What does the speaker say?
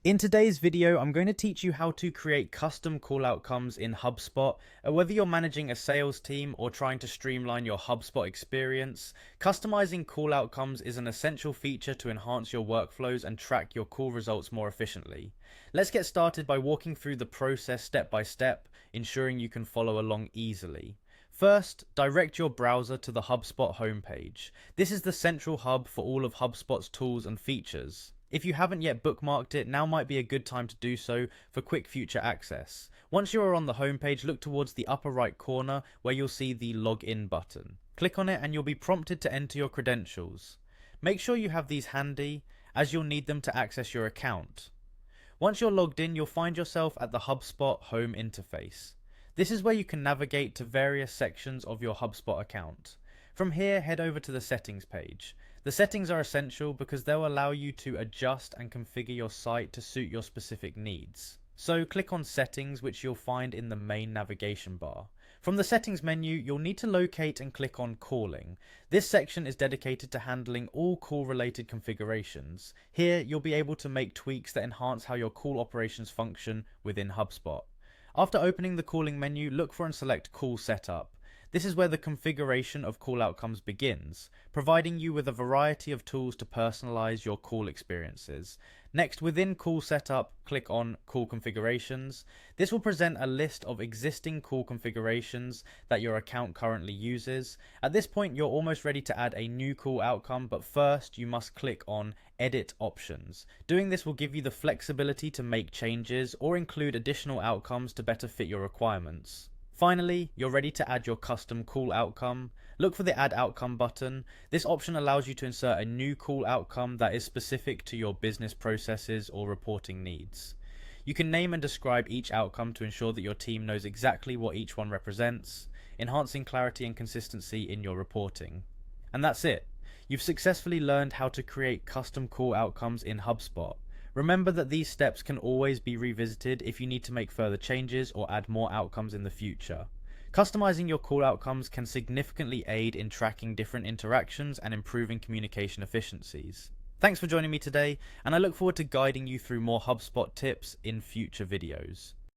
In today's video, I'm going to teach you how to create custom call outcomes in HubSpot. Whether you're managing a sales team or trying to streamline your HubSpot experience, customizing call outcomes is an essential feature to enhance your workflows and track your call results more efficiently. Let's get started by walking through the process step by step, ensuring you can follow along easily. First, direct your browser to the HubSpot homepage. This is the central hub for all of HubSpot's tools and features. If you haven't yet bookmarked it, now might be a good time to do so for quick future access. Once you are on the homepage, look towards the upper right corner where you'll see the Login button. Click on it and you'll be prompted to enter your credentials. Make sure you have these handy, as you'll need them to access your account. Once you're logged in, you'll find yourself at the HubSpot home interface. This is where you can navigate to various sections of your HubSpot account. From here, head over to the settings page. The settings are essential because they'll allow you to adjust and configure your site to suit your specific needs. So click on Settings, which you'll find in the main navigation bar. From the Settings menu, you'll need to locate and click on Calling. This section is dedicated to handling all call-related configurations. Here, you'll be able to make tweaks that enhance how your call operations function within HubSpot. After opening the calling menu, look for and select Call Setup. This is where the configuration of call outcomes begins, providing you with a variety of tools to personalize your call experiences. Next, within Call Setup, click on Call Configurations. This will present a list of existing call configurations that your account currently uses. At this point, you're almost ready to add a new call outcome, but first you must click on Edit Options. Doing this will give you the flexibility to make changes or include additional outcomes to better fit your requirements. Finally, you're ready to add your custom call outcome. Look for the Add Outcome button. This option allows you to insert a new call outcome that is specific to your business processes or reporting needs. You can name and describe each outcome to ensure that your team knows exactly what each one represents, enhancing clarity and consistency in your reporting. And that's it. You've successfully learned how to create custom call outcomes in HubSpot. Remember that these steps can always be revisited if you need to make further changes or add more outcomes in the future. Customizing your call outcomes can significantly aid in tracking different interactions and improving communication efficiencies. Thanks for joining me today, and I look forward to guiding you through more HubSpot tips in future videos.